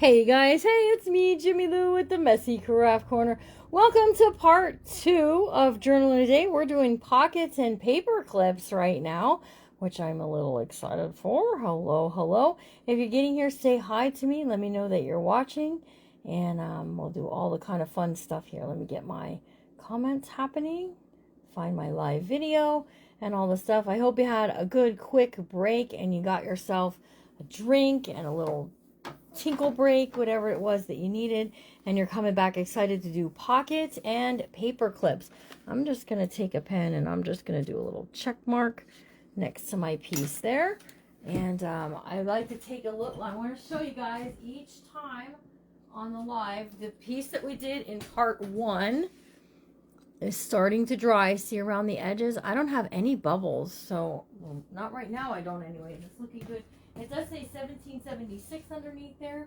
Hey guys, hey, it's me, Jimmy Lou with the Messy Craft Corner. Welcome to part 2 of Journaling Today. We're doing pockets and paper clips right now, which I'm a little excited for. Hello, hello. If you're getting here, say hi to me. Let me know that you're watching. And we'll do all the kind of fun stuff here. Let me get my comments happening, find my live video, and all the stuff. I hope you had a good, quick break and you got yourself a drink and a little tinkle break, whatever it was that you needed, and you're coming back excited to do pockets and paper clips. I'm just going to take a pen and I'm just going to do a little check mark next to my piece there. And I like to take a look. I want to show you guys each time on the live. The piece that we did in part 1 is starting to dry. See around the edges? I don't have any bubbles, so well, not right now. I don't anyway. It's looking good. It does say 1776 underneath there,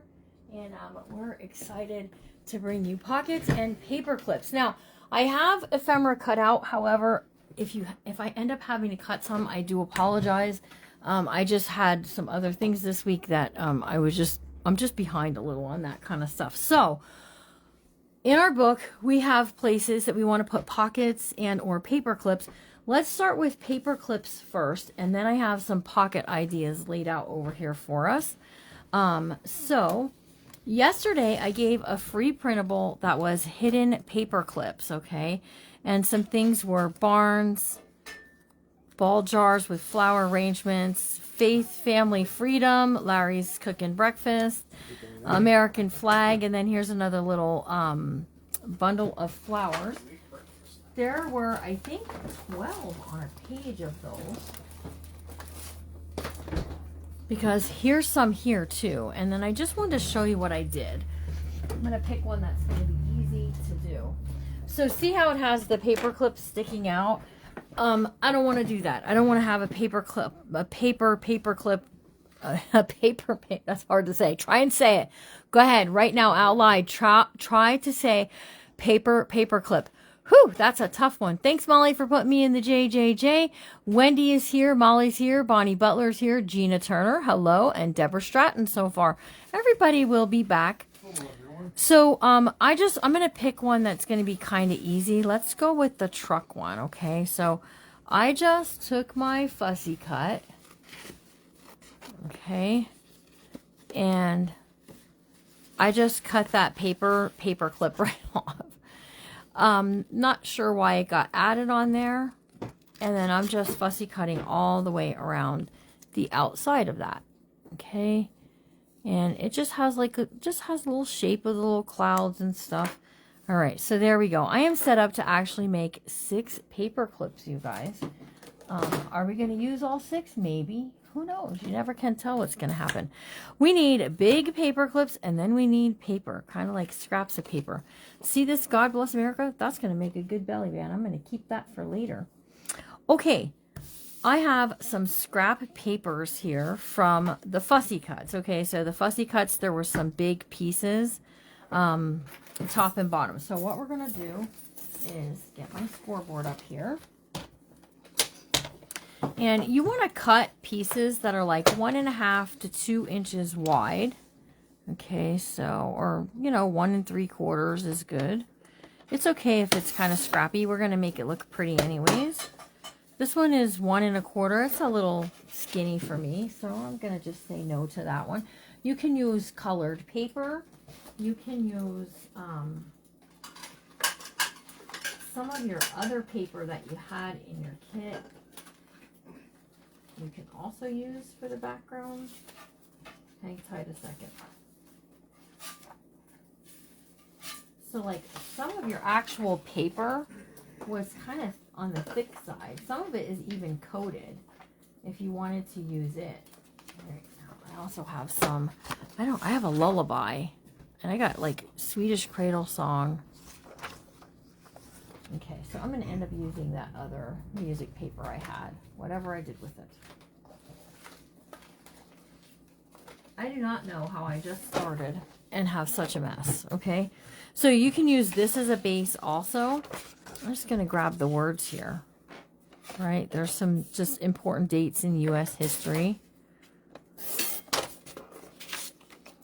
and we're excited to bring you pockets and paper clips. Now, I have ephemera cut out. However, if I end up having to cut some, I do apologize. I just had some other things this week that I'm just behind a little on that kind of stuff. So, in our book, we have places that we want to put pockets and or paper clips. Let's start with paper clips first, and then I have some pocket ideas laid out over here for us. So, yesterday I gave a free printable that was hidden paper clips, okay? And some things were barns, ball jars with flower arrangements, faith, family, freedom, Larry's cooking breakfast, American flag, and then here's another little bundle of flowers. There were, I think, 12 on a page of those. Because here's some here too. And then I just wanted to show you what I did. I'm going to pick one that's going to be easy to do. So see how it has the paper clip sticking out? I don't want to do that. I don't want to have a paper clip, that's hard to say. Try and say it. Go ahead, right now, out loud. Try to say paper clip. Whew, that's a tough one. Thanks, Molly, for putting me in the JJJ. Wendy is here. Molly's here. Bonnie Butler's here. Gina Turner, hello. And Deborah Stratton so far. Everybody will be back. So, I'm going to pick one that's going to be kind of easy. Let's go with the truck one, okay? So, I just took my fussy cut, okay? And I just cut that paper clip right off. Not sure why it got added on there. And then I'm just fussy cutting all the way around the outside of that. Okay. And it just has a little shape of the little clouds and stuff. All right. So there we go. I am set up to actually make 6 paper clips, you guys. Are we going to use all 6? Maybe. Who knows? You never can tell what's going to happen. We need big paper clips, and then we need paper, kind of like scraps of paper. See this God Bless America? That's going to make a good belly band. I'm going to keep that for later. Okay, I have some scrap papers here from the fussy cuts. Okay, so the fussy cuts, there were some big pieces, top and bottom. So what we're going to do is get my scoreboard up here. And you want to cut pieces that are like 1.5 to 2 inches wide. Okay, so, or, 1 3/4 is good. It's okay if it's kind of scrappy. We're going to make it look pretty anyways. This one is 1 1/4. It's a little skinny for me, so I'm going to just say no to that one. You can use colored paper. You can use some of your other paper that you had in your kit. You can also use for the background. Hang tight a second. So like some of your actual paper was kind of on the thick side. Some of it is even coated if you wanted to use it. Right now, I also have some, I have a lullaby and I got like Swedish cradle song. Okay, so I'm going to end up using that other music paper I had, whatever I did with it. I do not know how I just started and have such a mess, okay? So you can use this as a base also. I'm just going to grab the words here, right? There's some just important dates in U.S. history.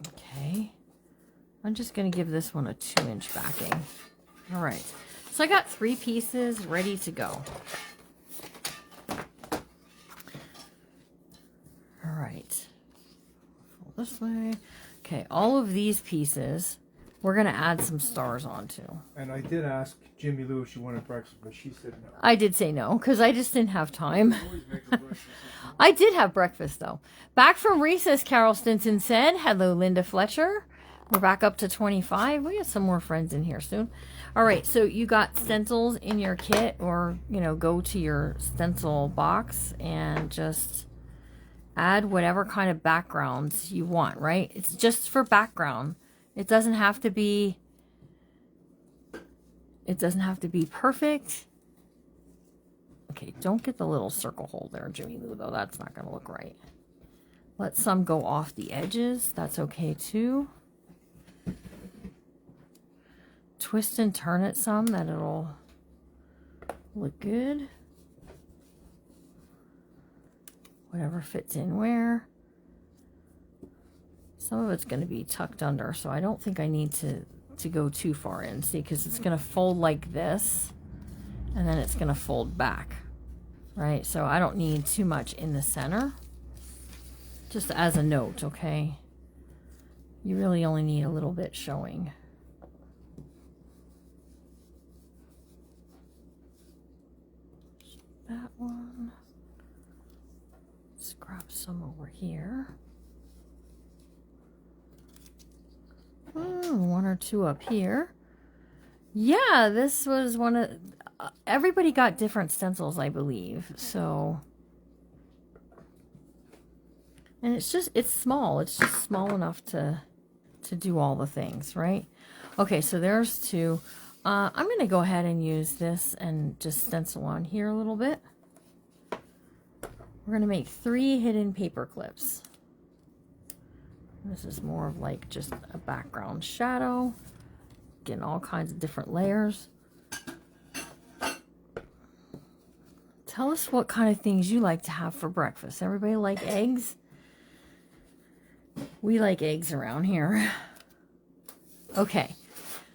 Okay. I'm just going to give this one a 2-inch backing. All right. So I got 3 pieces ready to go. All right. Fold this way. Okay, all of these pieces, we're going to add some stars onto. And I did ask Jimmy Lou if she wanted breakfast, but she said no. I did say no, because I just didn't have time. I did have breakfast, though. Back from recess, Carol Stinson said. Hello, Linda Fletcher. We're back up to 25. We got some more friends in here soon. All right, so you got stencils in your kit, or, you know, go to your stencil box and just add whatever kind of backgrounds you want, right? It's just for background. It doesn't have to be perfect. Okay, don't get the little circle hole there, Jimmy Lou, though. That's not going to look right. Let some go off the edges. That's okay, too. Twist and turn it some, that it'll look good. Whatever fits in where. Some of it's going to be tucked under, so I don't think I need to go too far in. See, because it's going to fold like this, and then it's going to fold back, right? So I don't need too much in the center. Just as a note, okay? You really only need a little bit showing. That one. Let's grab some over here. Oh, 1 or 2 up here. Yeah, this was one of... everybody got different stencils, I believe. So... and it's small. It's just small enough to do all the things, right? Okay, so there's 2. I'm going to go ahead and use this and just stencil on here a little bit. We're going to make 3 hidden paper clips. This is more of like just a background shadow. Getting all kinds of different layers. Tell us what kind of things you like to have for breakfast. Everybody like eggs? We like eggs around here. Okay.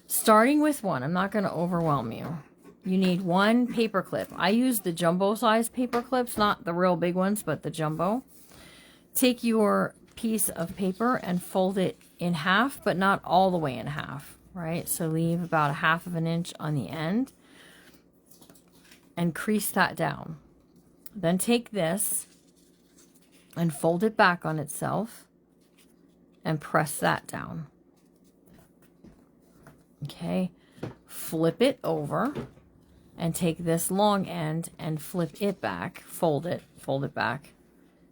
Starting with 1. I'm not going to overwhelm you. You need 1 paper clip. I use the jumbo size paper clips, not the real big ones, but the jumbo. Take your piece of paper and fold it in half, but not all the way in half, right? So leave about a 1/2 inch on the end and crease that down. Then take this and fold it back on itself and press that down. Okay, flip it over and take this long end and flip it back, fold it back,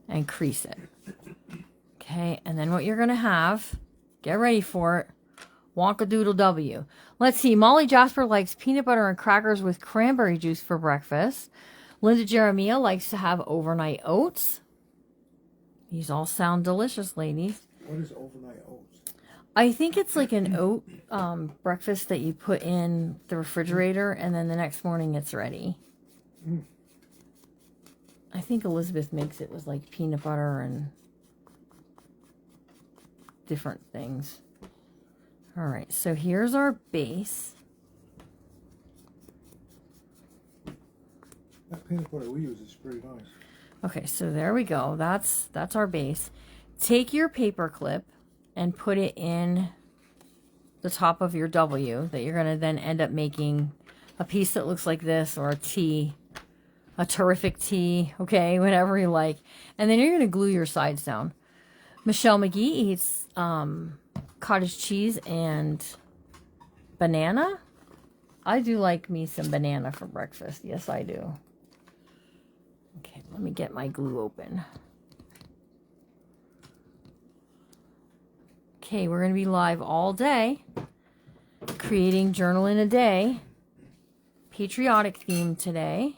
and crease it. Okay, and then what you're going to have, get ready for it, Wonkadoodle W. Let's see, Molly Jasper likes peanut butter and crackers with cranberry juice for breakfast. Linda Jeremiah likes to have overnight oats. These all sound delicious, ladies. What is overnight oats? I think it's like an oat breakfast that you put in the refrigerator and then the next morning it's ready. I think Elizabeth makes it with like peanut butter and different things. All right, so here's our base. That peanut butter we use is pretty nice. Okay, so there we go. That's our base. Take your paper clip and put it in the top of your W that you're going to then end up making a piece that looks like this, or a T, a terrific T, okay, whatever you like. And then you're going to glue your sides down. Michelle McGee eats cottage cheese and banana. I do like me some banana for breakfast. Yes, I do. Okay, let me get my glue open. Okay, we're going to be live all day, creating Journal in a Day, patriotic theme today.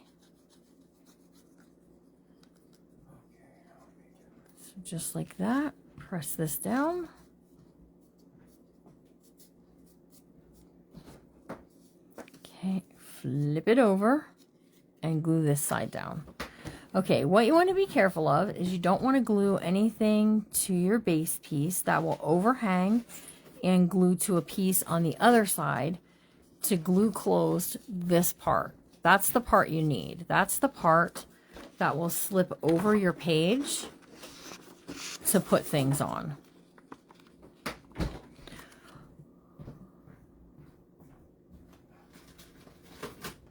So just like that, press this down. Okay, flip it over and glue this side down. Okay, what you want to be careful of is you don't want to glue anything to your base piece that will overhang and glue to a piece on the other side to glue closed this part. That's the part you need. That's the part that will slip over your page to put things on.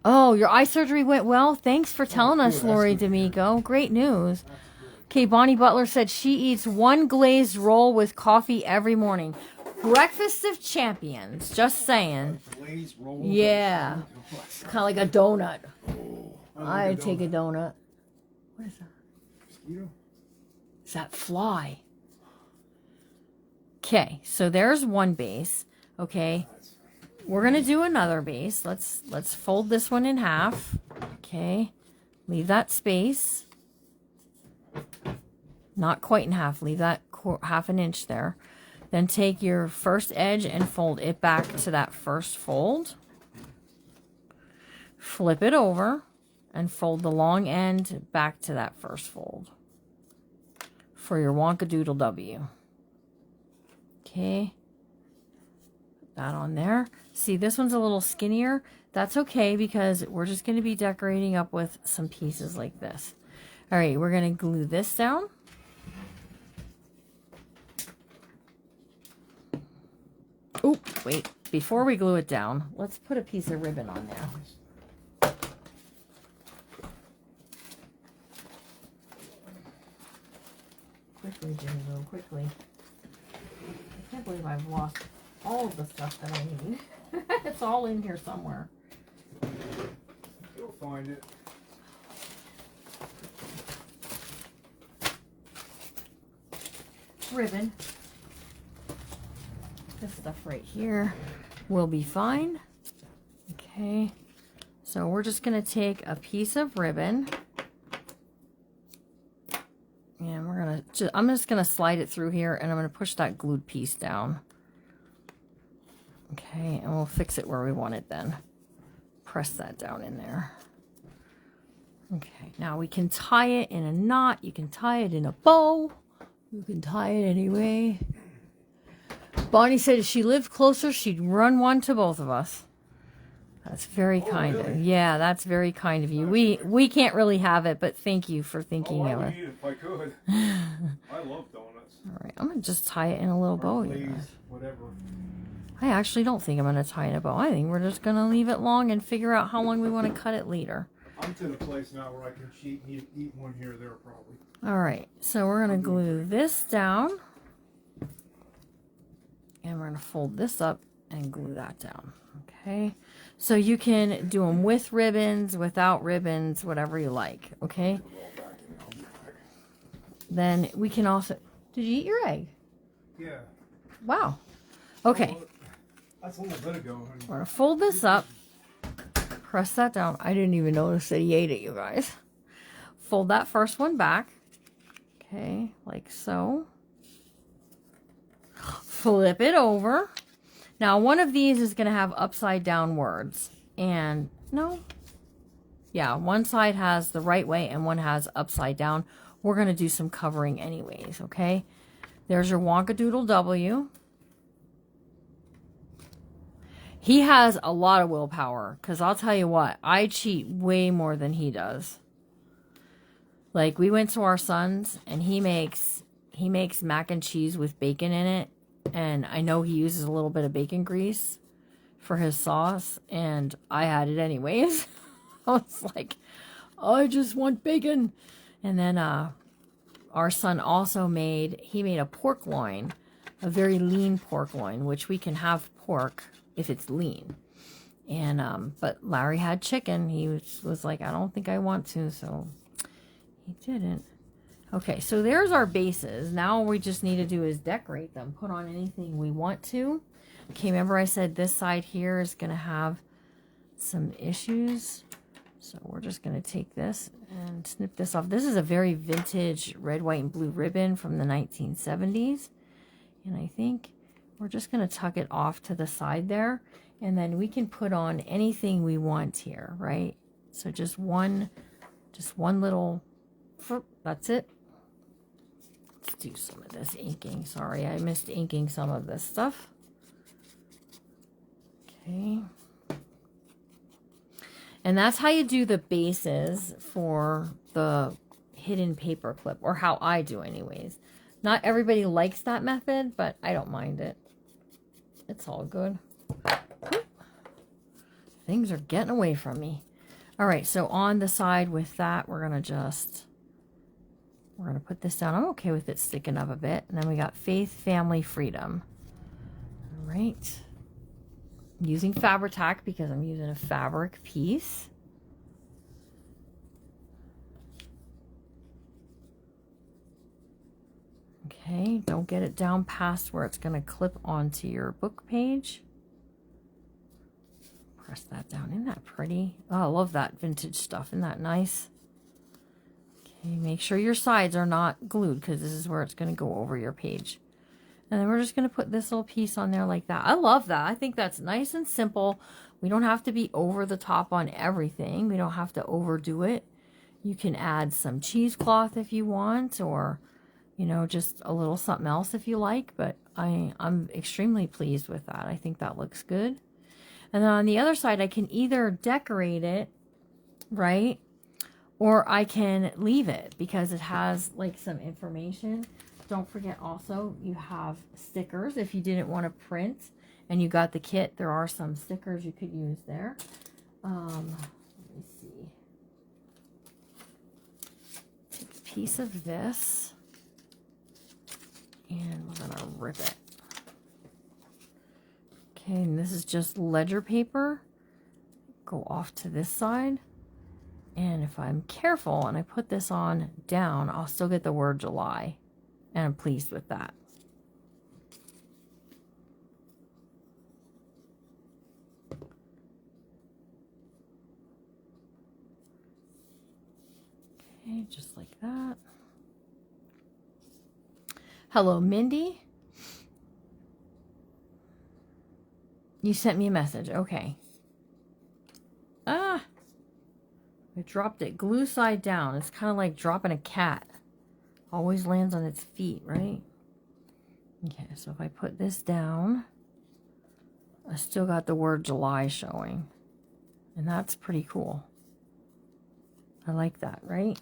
Oh, your eye surgery went well? Thanks for telling us, Lori D'Amico. Great news. Okay, Bonnie Butler said she eats one glazed roll with coffee every morning. Breakfast of champions. Just saying. Yeah. Kind of like a donut. I take a donut. What is that? Mosquito? Is that fly? Okay, so there's one base. Okay. We're going to do another base. Let's fold this one in half. Okay. Leave that space. Not quite in half. Leave that half an inch there. Then take your first edge and fold it back to that first fold. Flip it over and fold the long end back to that first fold for your Wonkadoodle W. Okay. Put that on there. See, this one's a little skinnier. That's okay because we're just going to be decorating up with some pieces like this. All right, we're going to glue this down. Oh, wait. Before we glue it down, let's put a piece of ribbon on there. Quickly, Jimmy Lou, quickly. I can't believe I've lost all of the stuff that I need. It's all in here somewhere. You'll find it. Ribbon. This stuff right here will be fine. Okay. So we're just going to take a piece of ribbon. And we're going to, I'm just going to slide it through here and I'm going to push that glued piece down. Okay, and we'll fix it where we want it then. Press that down in there. Okay, now we can tie it in a knot. You can tie it in a bow. You can tie it anyway. Bonnie said if she lived closer, she'd run one to both of us. That's very kind of you. Yeah, that's very kind of you. We can't really have it, but thank you for thinking of it. I would eat it if I could. I love donuts. All right, I'm going to just tie it in a little bow. Whatever. I actually don't think I'm going to tie in a bow. I think we're just going to leave it long and figure out how long we want to cut it later. I'm to the place now where I can eat one here or there probably. All right, so we're going to glue this down. And we're going to fold this up and glue that down. Okay, so you can do them with ribbons, without ribbons, whatever you like. Okay. Then we can also... Did you eat your egg? Yeah. Wow. Okay. That's a little bit ago. We're going to fold this up. Press that down. I didn't even notice that he ate it, you guys. Fold that first one back. Okay, like so. Flip it over. Now, one of these is going to have upside down words. And, no. Yeah, one side has the right way and one has upside down. We're going to do some covering anyways, okay? There's your Wonkadoodle W. He has a lot of willpower, because I'll tell you what, I cheat way more than he does. Like, we went to our son's, and he makes mac and cheese with bacon in it, and I know he uses a little bit of bacon grease for his sauce, and I had it anyways. I was like, I just want bacon. And then our son also made a pork loin, a very lean pork loin, which we can have pork if it's lean. And but Larry had chicken. He was like, I don't think I want to, so he didn't. Okay, so there's our bases. Now we just need to do is decorate them, put on anything we want to. Okay, remember I said this side here is going to have some issues. So we're just going to take this and snip this off. This is a very vintage red, white, and blue ribbon from the 1970s. And I think we're just going to tuck it off to the side there. And then we can put on anything we want here, right? So just one little, that's it. Let's do some of this inking. Sorry, I missed inking some of this stuff. Okay. And that's how you do the bases for the hidden paper clip, or how I do anyways. Not everybody likes that method, but I don't mind it. It's all good. Things are getting away from me. All right, so on the side with that, we're going to put this down. I'm okay with it sticking up a bit. And then we got faith, family, freedom. All right. I'm using Fabri-Tac because I'm using a fabric piece. Okay, don't get it down past where it's going to clip onto your book page. Press that down. Isn't that pretty? Oh, I love that vintage stuff. Isn't that nice? Okay, make sure your sides are not glued because this is where it's going to go over your page. And then we're just going to put this little piece on there like that. I love that. I think that's nice and simple. We don't have to be over the top on everything. We don't have to overdo it. You can add some cheesecloth if you want, or, you know, just a little something else if you like. But I'm extremely pleased with that. I think that looks good. And then on the other side, I can either decorate it, right? Or I can leave it because it has like some information. Don't forget also you have stickers if you didn't want to print and you got the kit. There are some stickers you could use there. Let me see. Take a piece of this and we're going to rip it. Okay, and this is just ledger paper. Go off to this side. And if I'm careful and I put this on down, I'll still get the word July. And I'm pleased with that. Okay, just like that. Hello, Mindy. You sent me a message. Okay. Ah! I dropped it glue side down. It's kind of like dropping a cat. Always lands on its feet, right? Okay, so if I put this down, I still got the word July showing. And that's pretty cool. I like that, right?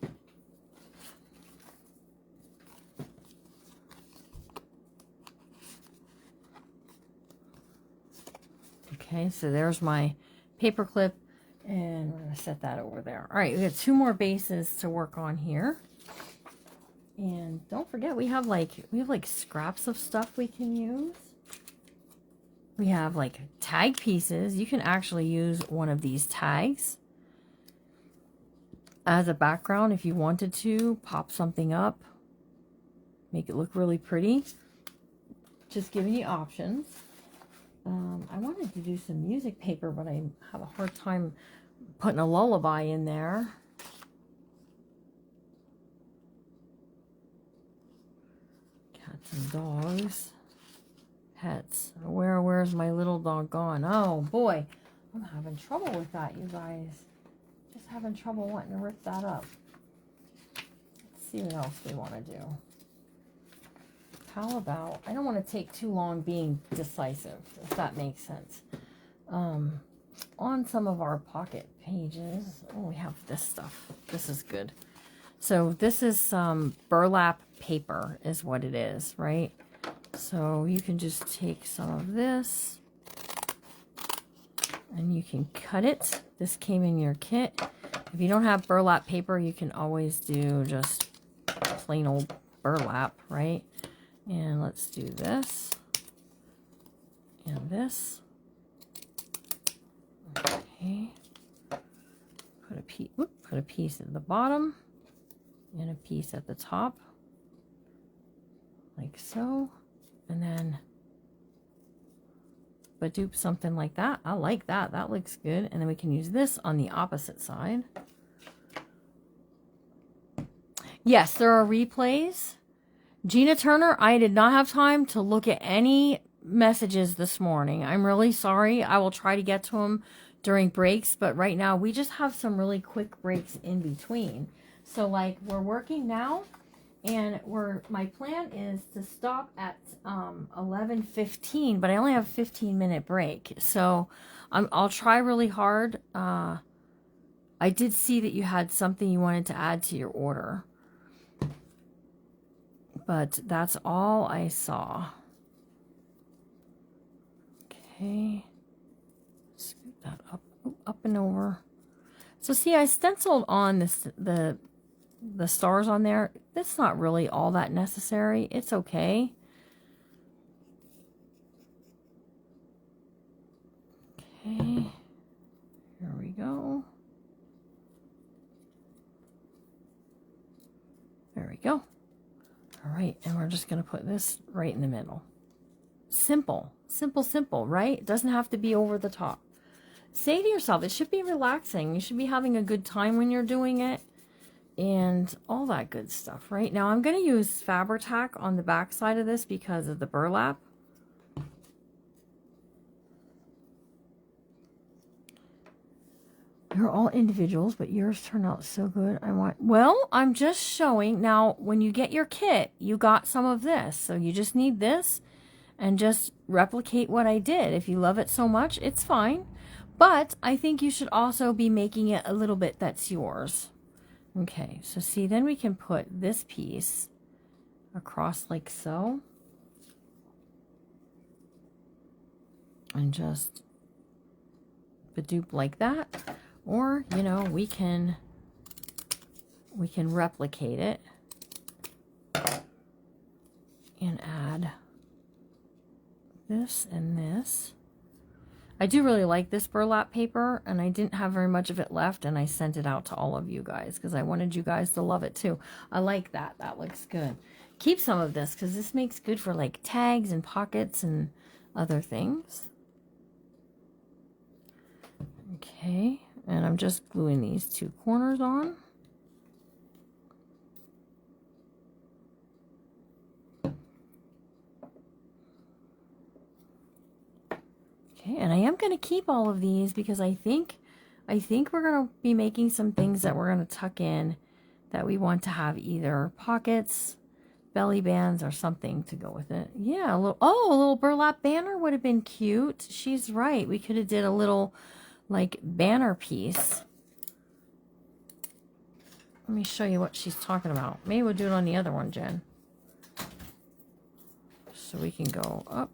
Okay, so there's my paper clip, and we're going to set that over there. All right, we have 2 more bases to work on here. And don't forget, we have like scraps of stuff we can use. We have like tag pieces. You can actually use one of these tags as a background if you wanted to. Pop something up, make it look really pretty. Just giving you options. I wanted to do some music paper, but I have a hard time putting a lullaby in there. Cats and dogs. Pets. Where's my little dog gone? Oh boy, I'm having trouble with that, you guys. Just having trouble wanting to rip that up. Let's see what else we want to do. How about, I don't want to take too long being decisive, if that makes sense. On some of our pocket pages, oh, we have this stuff. This is good. So this is some burlap paper is what it is, right? So you can just take some of this and you can cut it. This came in your kit. If you don't have burlap paper, you can always do just plain old burlap, right? And let's do this and this. Okay. Put a piece at the bottom and a piece at the top, like so. And then ba-doop, something like that. I like that. That looks good. And then we can use this on the opposite side. Yes, there are replays. Gina Turner, I did not have time to look at any messages this morning. I'm really sorry. I will try to get to them during breaks, but right now we just have some really quick breaks in between. So like we're working now And my plan is to stop at 11:15, but I only have a 15-minute break. So I'll try really hard. I did see that you had something you wanted to add to your order, but that's all I saw. Okay, scoot that up and over. So see, I stenciled on the stars on there. That's not really all that necessary. It's okay. Okay, here we go. There we go. All right, and we're just going to put this right in the middle. Simple, simple, simple, right? It doesn't have to be over the top. Say to yourself, it should be relaxing. You should be having a good time when you're doing it and all that good stuff, right? Now I'm going to use Fabri-Tac on the back side of this because of the burlap. You're all individuals, but yours turn out so good. Well, I'm just showing. Now, when you get your kit, you got some of this. So you just need this and just replicate what I did. If you love it so much, it's fine. But I think you should also be making it a little bit that's yours. Okay, so see, then we can put this piece across like so. And just ba-doop like that. Or, you know, we can replicate it and add this and this. I do really like this burlap paper, and I didn't have very much of it left, and I sent it out to all of you guys because I wanted you guys to love it too. I like that. That looks good. Keep some of this because this makes good for like tags and pockets and other things. Okay. And I'm just gluing these two corners on. Okay, and I am going to keep all of these because I think we're going to be making some things that we're going to tuck in that we want to have either pockets, belly bands, or something to go with it. Yeah, a little burlap banner would have been cute. She's right. We could have did a little like banner piece. Let me show you what she's talking about. Maybe we'll do it on the other one, Jen. So we can go up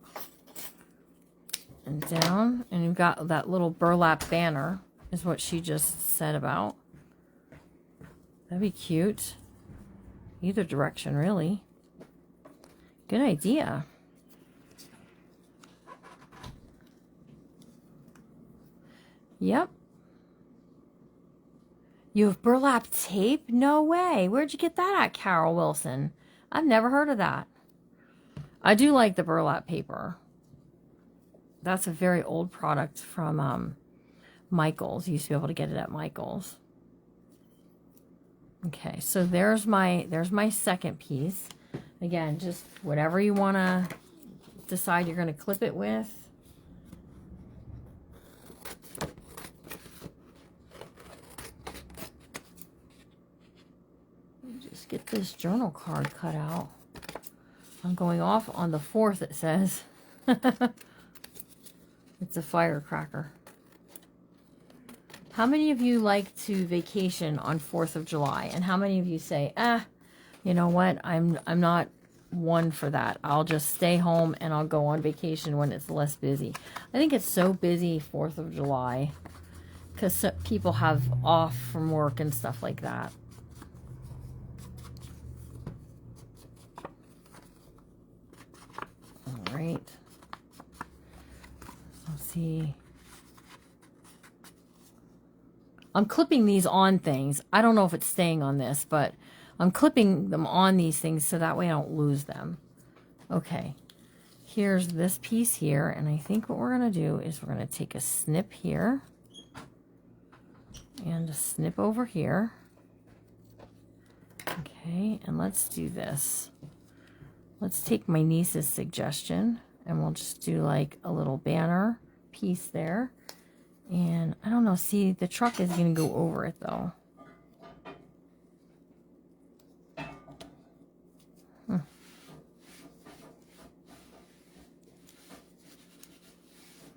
and down. And you've got that little burlap banner is what she just said about. That'd be cute. Either direction, really. Good idea. Yep. You have burlap tape? No way. Where'd you get that at, Carol Wilson? I've never heard of that. I do like the burlap paper. That's a very old product from Michael's. You used to be able to get it at Michael's. Okay, so there's my second piece. Again, just whatever you want to decide you're going to clip it with. Just get this journal card cut out. I'm going off on the 4th, it says. It's a firecracker. How many of you like to vacation on 4th of July? And how many of you say, you know what? I'm not one for that. I'll just stay home and I'll go on vacation when it's less busy. I think it's so busy 4th of July because people have off from work and stuff like that. All right. Let's see. I'm clipping these on things. I don't know if it's staying on this, but I'm clipping them on these things so that way I don't lose them. Okay. Here's this piece here, and I think what we're going to do is we're going to take a snip here and a snip over here. Okay, and let's do this. Let's take my niece's suggestion, and we'll just do like a little banner piece there. And I don't know, see, the truck is going to go over it though.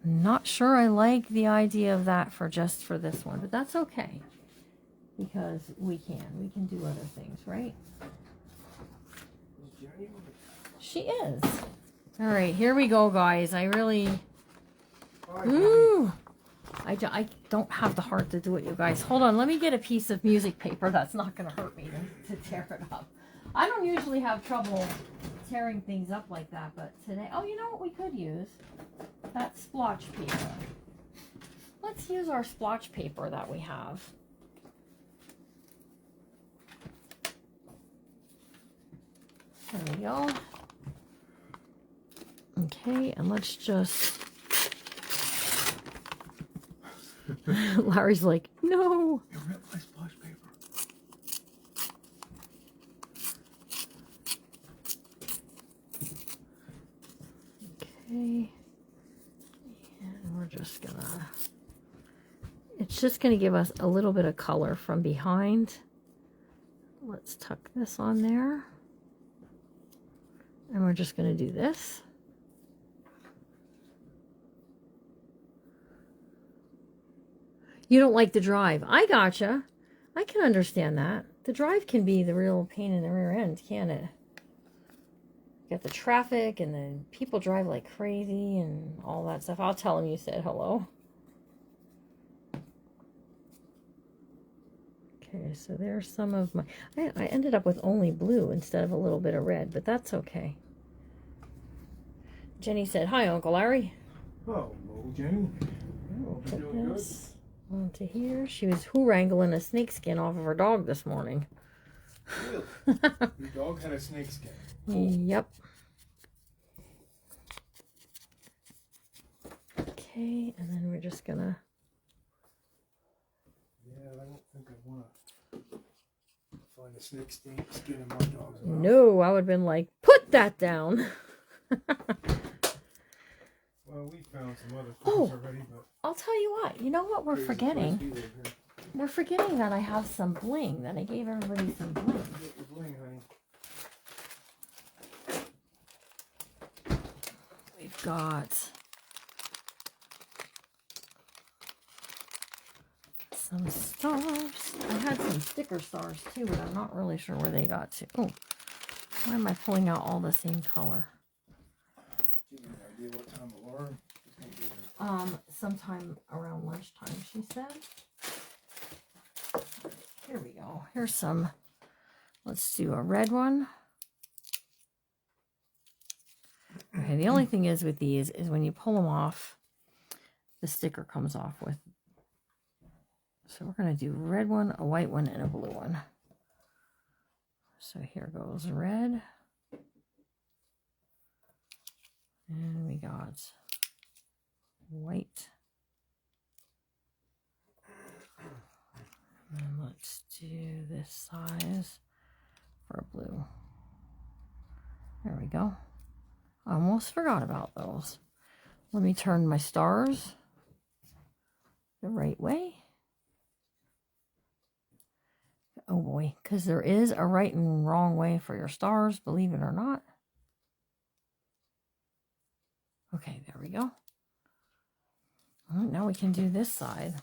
Not sure I like the idea of that for just for this one, but that's okay. Because we can do other things, right? She is. All right, here we go, guys. I really, ooh, I don't have the heart to do it, you guys. Hold on, let me get a piece of music paper that's not going to hurt me to tear it up. I don't usually have trouble tearing things up like that, but today, oh, you know what we could use? That splotch paper. Let's use our splotch paper that we have. There we go. Okay, and let's just... Larry's like, no! You ripped my splash paper. Okay. And we're just gonna... It's just gonna give us a little bit of color from behind. Let's tuck this on there. And we're just going to do this. You don't like the drive. I gotcha. I can understand that. The drive can be the real pain in the rear end, can't it? You got the traffic and then people drive like crazy and all that stuff. I'll tell them you said hello. Okay, so there's some of my... I ended up with only blue instead of a little bit of red, but that's okay. Jenny said, hi, Uncle Larry. Oh, hello, Jenny. We'll put this onto here. She was wrangling a snakeskin off of her dog this morning. Really? Your dog had a snakeskin? Yep. Okay, and then we're just gonna... Yeah, I don't think I want to find a snake skin in my dog's mouth. No, I would have been like, put that down. Well, we found some other things already, but... I'll tell you what. You know what we're forgetting? We're forgetting that I have some bling, that I gave everybody some bling. Get your bling, honey. We've got some stars. I had some sticker stars too, but I'm not really sure where they got to. Oh, why am I pulling out all the same color? Do you have any idea what time alarm? Sometime around lunchtime, she said. Here we go. Here's some. Let's do a red one. Okay, the only thing is with these is when you pull them off, the sticker comes off with. So we're going to do a red one, a white one, and a blue one. So here goes red. And we got white. And let's do this size for blue. There we go. I almost forgot about those. Let me turn my stars the right way. Oh boy, because there is a right and wrong way for your stars, believe it or not. Okay, there we go. All right, now we can do this side.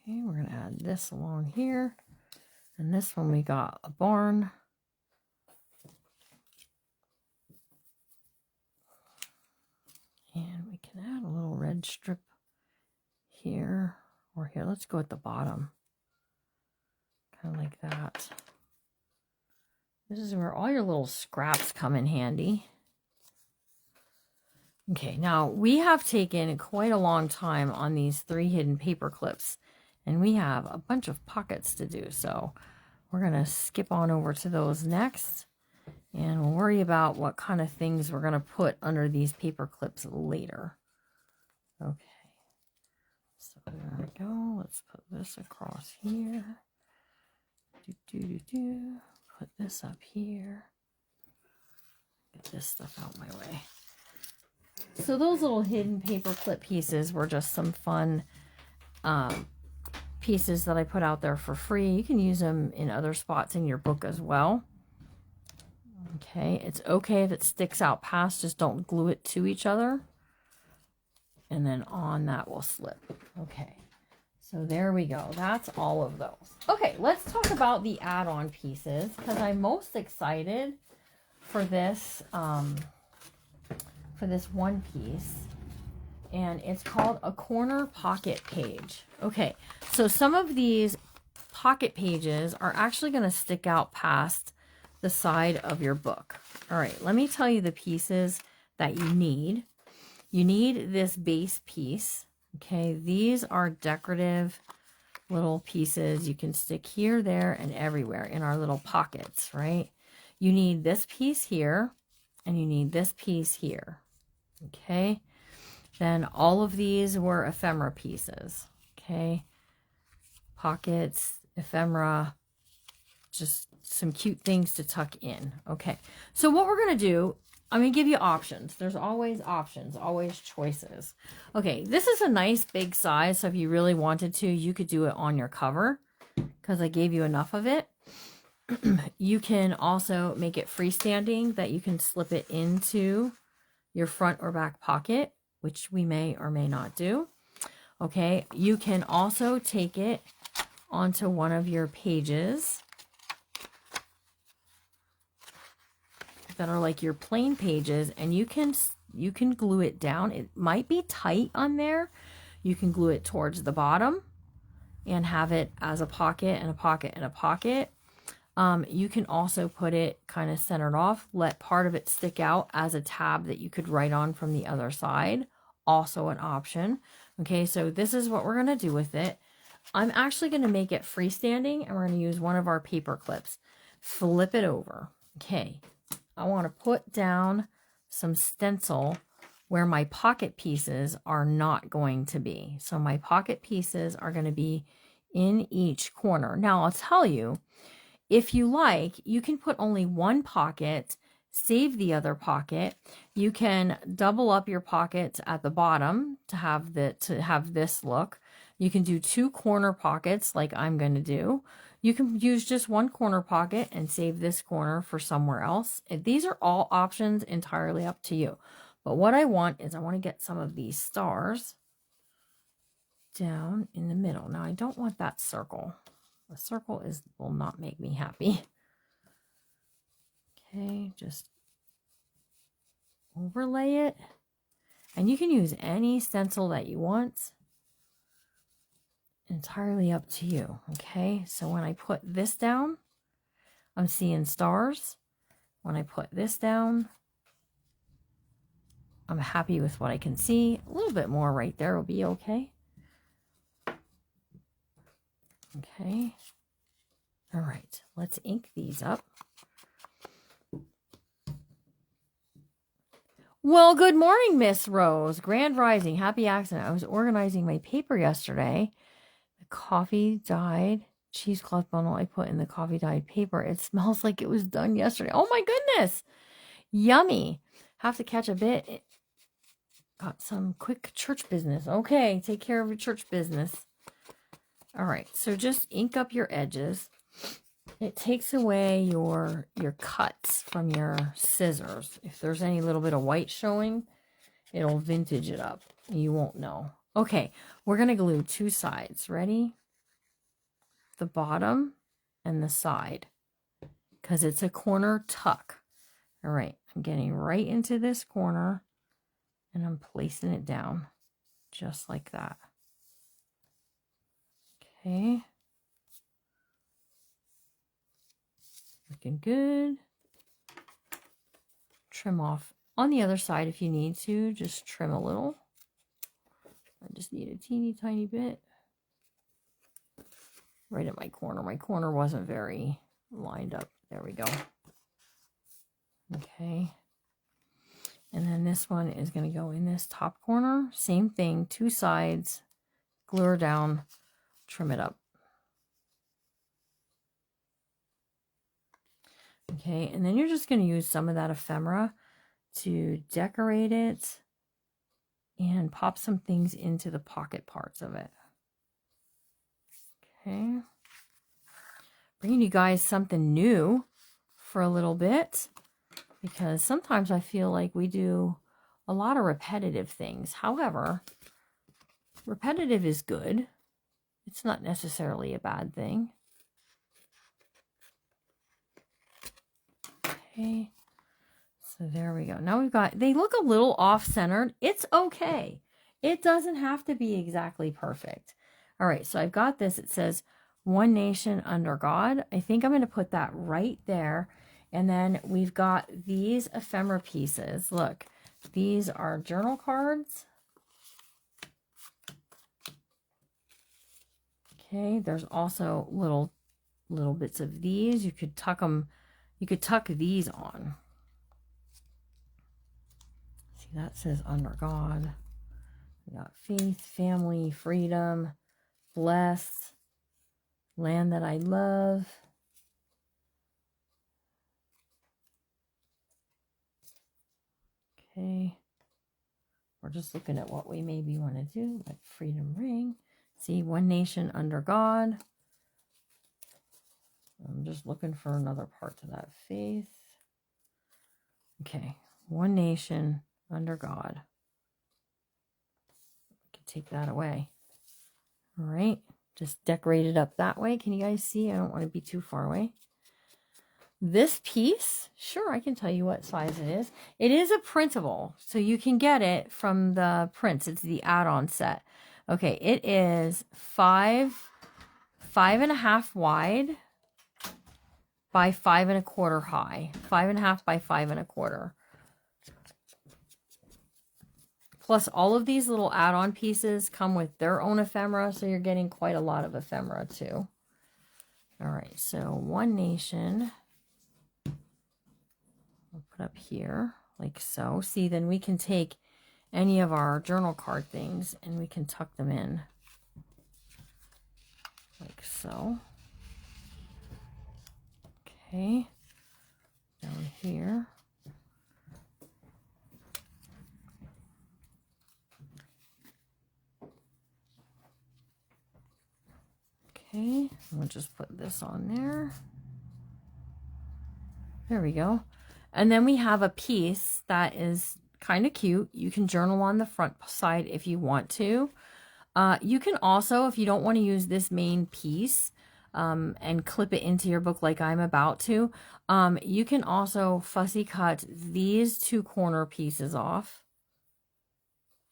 Okay, we're going to add this along here. And this one we got a barn. And we can add a little red strip here or here. Let's go at the bottom. Kind of like that. This is where all your little scraps come in handy. Okay, now we have taken quite a long time on these 3 hidden paper clips. And we have a bunch of pockets to do. So we're going to skip on over to those next. And we'll worry about what kind of things we're going to put under these paper clips later. Okay. So there we go. Let's put this across here. Put this up here. Get this stuff out my way. So those little hidden paper clip pieces were just some fun pieces that I put out there for free. You can use them in other spots in your book as well. Okay, it's okay if it sticks out past, just don't glue it to each other. And then on that will slip. Okay, so there we go. That's all of those. Okay, let's talk about the add-on pieces because I'm most excited for this one piece. And it's called a corner pocket page. Okay, so some of these pocket pages are actually going to stick out past the side of your book. All right, let me tell you the pieces that you need. You need this base piece. Okay, these are decorative little pieces you can stick here, there, and everywhere in our little pockets, right? You need this piece here, and you need this piece here. Okay, then all of these were ephemera pieces. Okay, pockets, ephemera, just some cute things to tuck in. Okay, so what we're going to do, I'm going to give you options. There's always options, always choices. Okay, this is a nice big size, so if you really wanted to, you could do it on your cover because I gave you enough of it. You can also make it freestanding that you can slip it into your front or back pocket, which we may or may not do. Okay, you can also take it onto one of your pages that are like your plain pages, and you can glue it down. It might be tight on there. You can glue it towards the bottom and have it as a pocket and a pocket and a pocket. You can also put it kind of centered off, let part of it stick out as a tab that you could write on from the other side. Also an option. Okay, so this is what we're going to do with it. I'm actually going to make it freestanding, and we're going to use one of our paper clips. Flip it over. Okay, I want to put down some stencil where my pocket pieces are not going to be. So my pocket pieces are going to be in each corner. Now I'll tell you, if you like, you can put only one pocket, save the other pocket. You can double up your pockets at the bottom to have this look. You can do 2 corner pockets like I'm going to do. You can use just 1 corner pocket and save this corner for somewhere else. These are all options, entirely up to you. But what I want is I want to get some of these stars down in the middle. Now I don't want that circle. The circle will not make me happy. Okay, just overlay it. And you can use any stencil that you want. Entirely up to you. Okay, so when I put this down, I'm seeing stars. When I put this down, I'm happy with what I can see. A little bit more right there will be okay. Okay. All right, let's ink these up. Well, good morning, Miss Rose. Grand Rising. Happy accident. I was organizing my paper yesterday. The coffee dyed cheesecloth bundle I put in the coffee dyed paper. It smells like it was done yesterday. Oh my goodness. Yummy. Have to catch a bit. Got some quick church business. Okay, take care of your church business. All right, so just ink up your edges. It takes away your cuts from your scissors. If there's any little bit of white showing, it'll vintage it up. You won't know. Okay, we're going to glue 2 sides. Ready? The bottom and the side, because it's a corner tuck. All right, I'm getting right into this corner, and I'm placing it down just like that. Okay. Looking good. Trim off on the other side if you need to. Just trim a little. I just need a teeny tiny bit. Right at my corner. My corner wasn't very lined up. There we go. Okay. And then this one is going to go in this top corner. Same thing. 2 sides. Glue her down. Trim it up. Okay, and then you're just going to use some of that ephemera to decorate it and pop some things into the pocket parts of it. Okay. Bringing you guys something new for a little bit, because sometimes I feel like we do a lot of repetitive things. However, repetitive is good. It's not necessarily a bad thing. Okay. So there we go. Now we've got, they look a little off-centered. It's okay. It doesn't have to be exactly perfect. All right, so I've got this. It says, one nation under God. I think I'm going to put that right there. And then we've got these ephemera pieces. Look, these are journal cards. Okay, there's also little bits of these. You could tuck them, you could tuck these on. See, that says under God. We got faith, family, freedom, blessed, land that I love. Okay. We're just looking at what we maybe want to do, like freedom ring. See, one nation under God. I'm just looking for another part to that faith. Okay, one nation under God. I can take that away. All right, just decorate it up that way. Can you guys see? I don't want to be too far away. This piece, sure, I can tell you what size it is. It is a printable, so you can get it from the prints. It's the add-on set. Okay, it is 5.5 wide by 5.25 high. 5.5 by 5.25. Plus, all of these little add-on pieces come with their own ephemera, so you're getting quite a lot of ephemera too. All right, so one nation. I'll put up here like so. See, then we can take any of our journal card things and we can tuck them in like so. Okay, down here. Okay, we'll just put this on there. There we go. And then we have a piece that is kind of cute. You can journal on the front side if you want to. You can also, if you don't want to use this main piece and clip it into your book like I'm about to, you can also fussy cut these two corner pieces off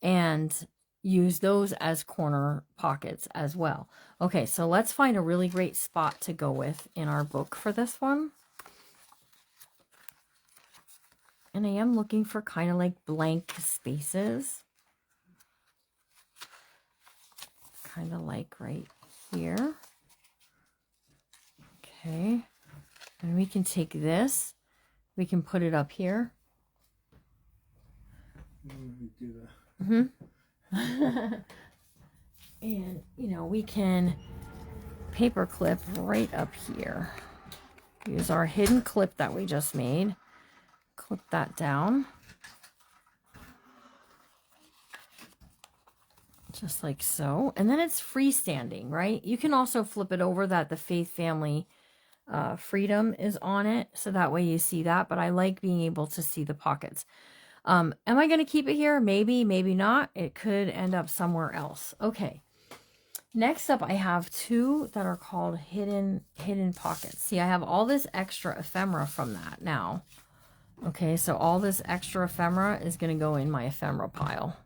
and use those as corner pockets as well. Okay, so let's find a really great spot to go with in our book for this one. And I am looking for kind of like blank spaces. Kind of like right here. Okay. And we can take this. We can put it up here. Do that. And, you know, we can paper clip right up here. Use our hidden clip that we just made. Clip that down. Just like so. And then it's freestanding, right? You can also flip it over that the faith, family, freedom is on it. So that way you see that. But I like being able to see the pockets. Am I going to keep it here? Maybe, maybe not. It could end up somewhere else. Okay. Next up, I have two that are called hidden pockets. See, I have all this extra ephemera from that now. Okay, so all this extra ephemera is going to go in my ephemera pile.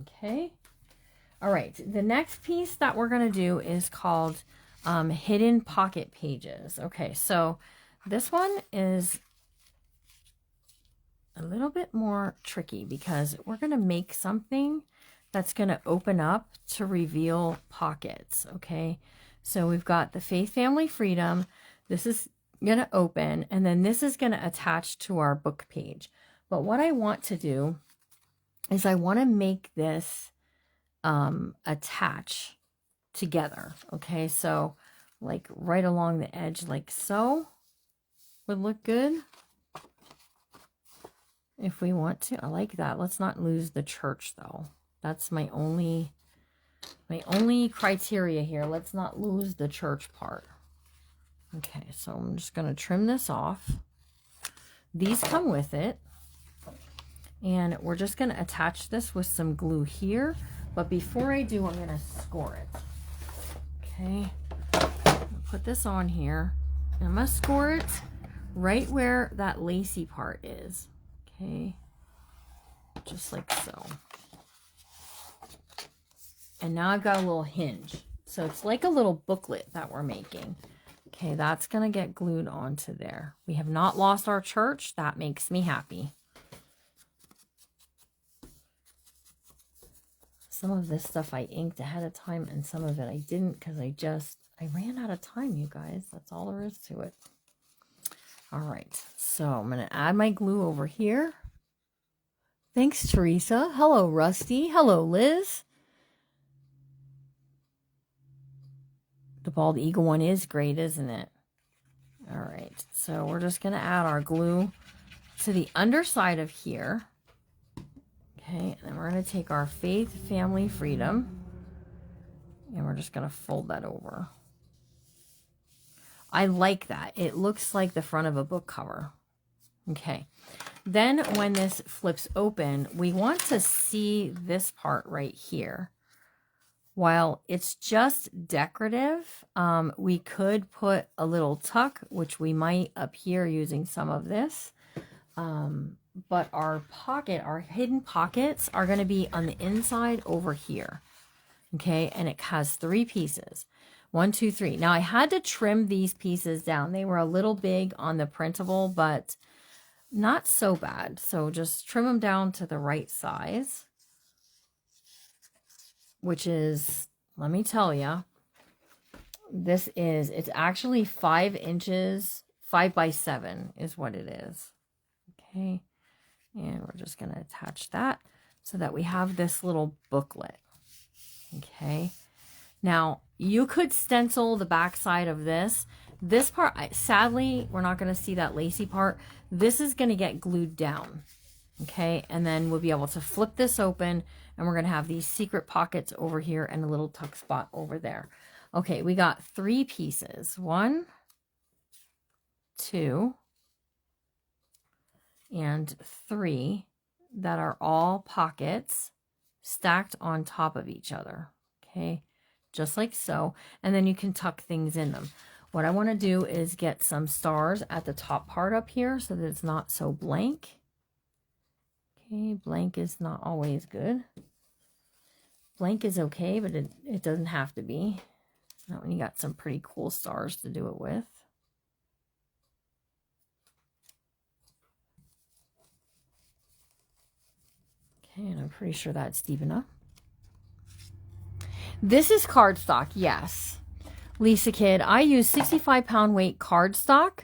Okay. All right. The next piece that we're going to do is called hidden pocket pages. Okay, so this one is a little bit more tricky because we're going to make something that's going to open up to reveal pockets. Okay, so we've got the faith, family, freedom. This is going to open, and then this is going to attach to our book page. But what I want to do is I want to make this attach together. Okay, so like right along the edge like so would look good if we want to. I like that. Let's not lose the church though. That's my only My only criteria here, let's not lose the church part. Okay, so I'm just going to trim this off. These come with it. And we're just going to attach this with some glue here. But before I do, I'm going to score it. Okay. Put this on here. And I'm going to score it right where that lacy part is. Okay. Just like so. And now I've got a little hinge. So it's like a little booklet that we're making. Okay, that's going to get glued onto there. We have not lost our church. That makes me happy. Some of this stuff I inked ahead of time and some of it I didn't because I ran out of time, you guys. That's all there is to it. All right, so I'm going to add my glue over here. Thanks, Teresa. Hello, Rusty. Hello, Liz. The bald eagle one is great, isn't it? All right, so we're just going to add our glue to the underside of here. Okay, and then we're going to take our Faith, Family, Freedom, and we're just going to fold that over. I like that. It looks like the front of a book cover. Okay, then when this flips open, we want to see this part right here. While it's just decorative, we could put a little tuck, which we might up here using some of this. But our pocket, our hidden pockets are going to be on the inside over here. Okay, and it has 3 pieces. 1, 2, 3. Now I had to trim these pieces down. They were a little big on the printable, but not so bad. So just trim them down to the right size, which is, let me tell you, it's actually 5 inches, 5 by 7 is what it is. Okay. And we're just going to attach that so that we have this little booklet. Okay. Now, you could stencil the back side of this. This part, sadly, we're not going to see that lacy part. This is going to get glued down. Okay. And then we'll be able to flip this open and we're going to have these secret pockets over here and a little tuck spot over there. Okay. We got 3 pieces. 1, 2, and 3 that are all pockets stacked on top of each other. Okay, just like so. And then you can tuck things in them. What I want to do is get some stars at the top part up here so that it's not so blank. Okay, blank is not always good. Blank is okay, but it doesn't have to be. Not when you got some pretty cool stars to do it with. Okay, and I'm pretty sure that's deep enough. This is cardstock, yes. Lisa Kid, I use 65-pound weight cardstock,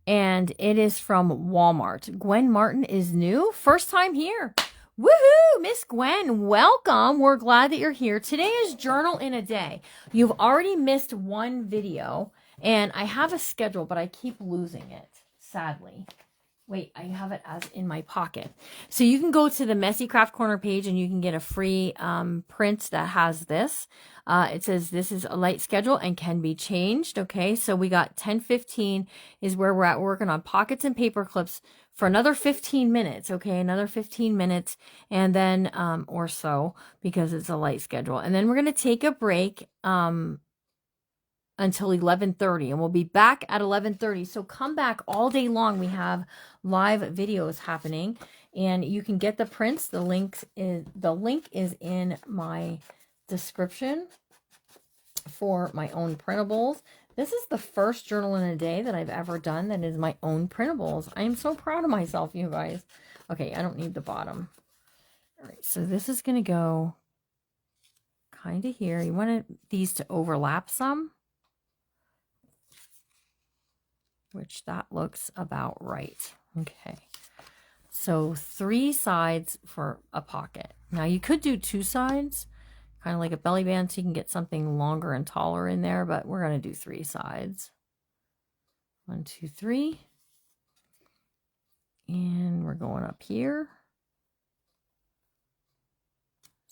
and it is from Walmart. Gwen Martin is new. First time here. Woohoo! Miss Gwen, welcome. We're glad that you're here. Today is Journal in a Day. You've already missed 1 video, and I have a schedule, but I keep losing it, sadly. Wait, I have it as in my pocket. So you can go to the Messy Craft Corner page and you can get a free print that has this. It says this is a light schedule and can be changed. Okay, so we got 10:15 is where we're at working on pockets and paper clips for another 15 minutes. Okay, another 15 minutes and then or so because it's a light schedule. And then we're going to take a break until 11:30 and we'll be back at 11:30. So come back all day long. We have live videos happening and you can get the prints. The link is in my description for my own printables. This is the first journal in a day that I've ever done that is my own printables. I am so proud of myself, you guys. Okay, I don't need the bottom. All right, so this is going to go kind of here. You want these to overlap some, which that looks about right. Okay, so 3 sides for a pocket. Now you could do 2 sides, kind of like a belly band, so you can get something longer and taller in there, but we're going to do 3 sides. 1, 2, 3. And we're going up here.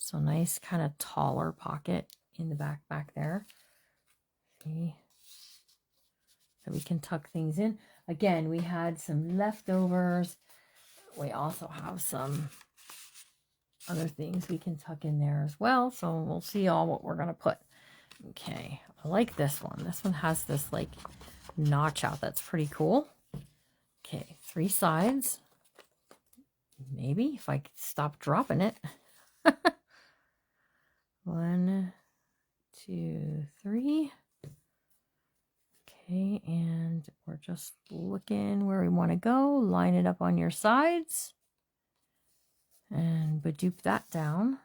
So nice kind of taller pocket in the back there. See? So we can tuck things in. Again, we had some leftovers. We also have some other things we can tuck in there as well. So we'll see all what we're going to put. Okay, I like this one. This one has this like notch out. That's pretty cool. Okay, 3 sides. Maybe if I could stop dropping it. 1, 2, 3. Okay, and we're just looking where we want to go. Line it up on your sides. And badoop that down.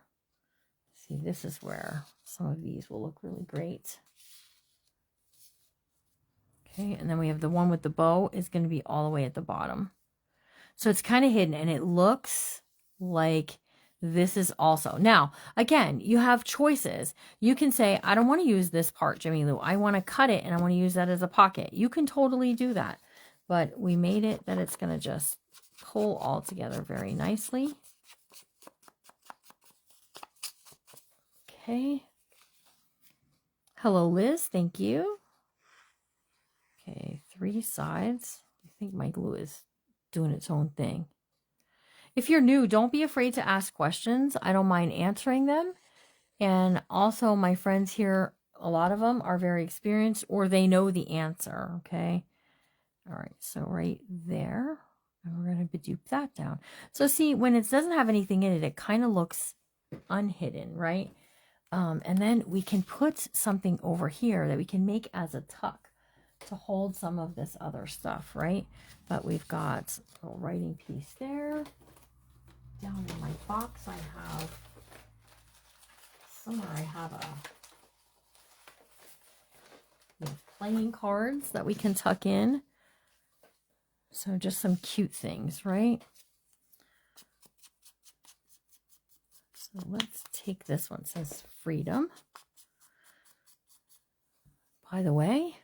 See, this is where some of these will look really great. Okay, and then we have the one with the bow is going to be all the way at the bottom. So it's kind of hidden, and it looks like this is also. Now, again, you have choices. You can say, I don't want to use this part, Jimmy Lou. I want to cut it, and I want to use that as a pocket. You can totally do that. But we made it that it's going to just pull all together very nicely. Okay. Hello, Liz. Thank you. Okay, 3 sides. I think my glue is doing its own thing. If you're new, don't be afraid to ask questions. I don't mind answering them. And also my friends here, a lot of them are very experienced or they know the answer. Okay. All right. So right there, and we're going to badoop that down. So see, when it doesn't have anything in it, it kind of looks unhidden, right? And then we can put something over here that we can make as a tuck to hold some of this other stuff, right? But we've got a little writing piece there. Down in my box, I have somewhere I have playing cards that we can tuck in. So just some cute things, right? So let's take this one. It says freedom. By the way,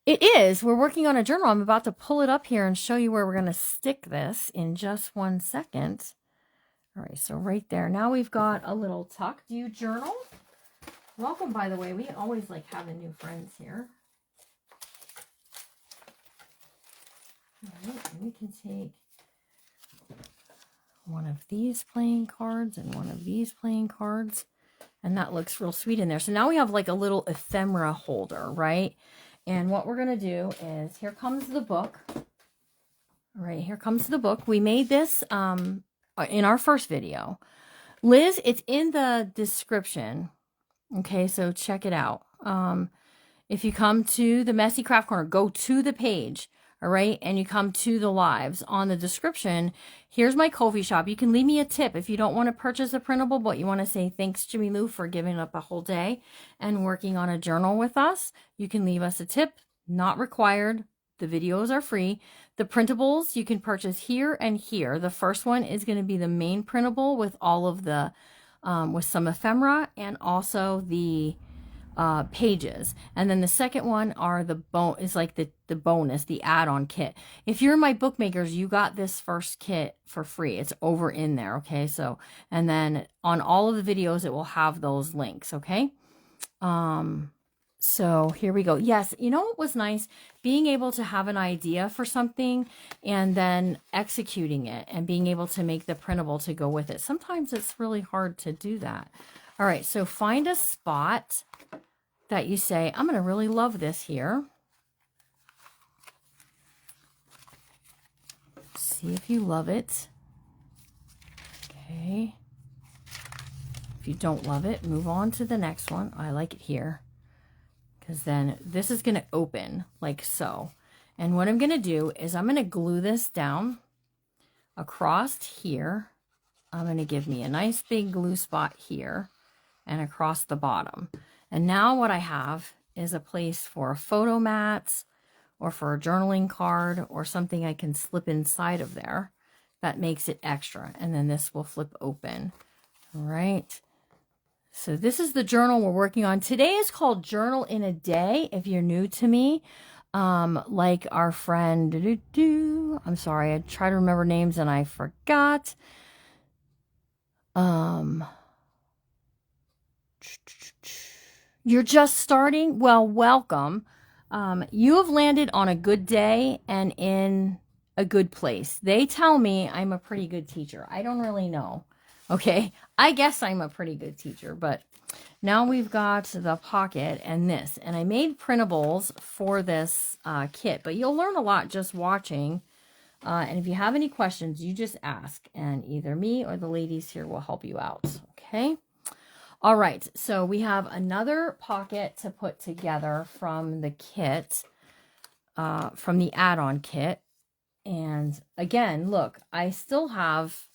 it is. We're working on a journal. I'm about to pull it up here and show you where we're going to stick this in just 1 second. All right, so right there. Now we've got a little tuck. Do you journal? Welcome, by the way. We always like having new friends here. All right, and we can take one of these playing cards and one of these playing cards. And that looks real sweet in there. So now we have like a little ephemera holder, right? And what we're going to do is, here comes the book. All right, here comes the book. We made this in our first video. Liz, it's in the description. Okay, so check it out. If you come to the Messy Craft Corner, go to the page. All right, and you come to the lives on the description. Here's my Ko-fi shop. You can leave me a tip if you don't want to purchase a printable, but you want to say thanks, Jimmy Lou, for giving up a whole day and working on a journal with us. You can leave us a tip, not required. The videos are free. The printables you can purchase here and here. The first one is going to be the main printable with all of the, with some ephemera and also the pages. And then the second one are the is like the bonus, the add-on kit. If you're my bookmakers, you got this first kit for free. It's over in there. Okay. So, and then on all of the videos, it will have those links. Okay. So here we go. Yes. You know what was nice? Being able to have an idea for something and then executing it and being able to make the printable to go with it. Sometimes it's really hard to do that. All right. So find a spot that you say, I'm going to really love this here. See if you love it. Okay. If you don't love it, move on to the next one. I like it here. Because then this is going to open like so. And what I'm going to do is I'm going to glue this down across here. I'm going to give me a nice big glue spot here and across the bottom. And now what I have is a place for photo mats or for a journaling card or something I can slip inside of there that makes it extra. And then this will flip open. All right. So this is the journal we're working on. Today is called Journal in a Day. If you're new to me, like our friend, I'm sorry, I try to remember names and I forgot. You're just starting? Well, welcome. You have landed on a good day and in a good place. They tell me I'm a pretty good teacher. I don't really know. Okay, I guess I'm a pretty good teacher, but now we've got the pocket and this. And I made printables for this kit, but you'll learn a lot just watching. And if you have any questions, you just ask, and either me or the ladies here will help you out. Okay. All right. So we have another pocket to put together from the kit, from the add-on kit. And again, look, I still have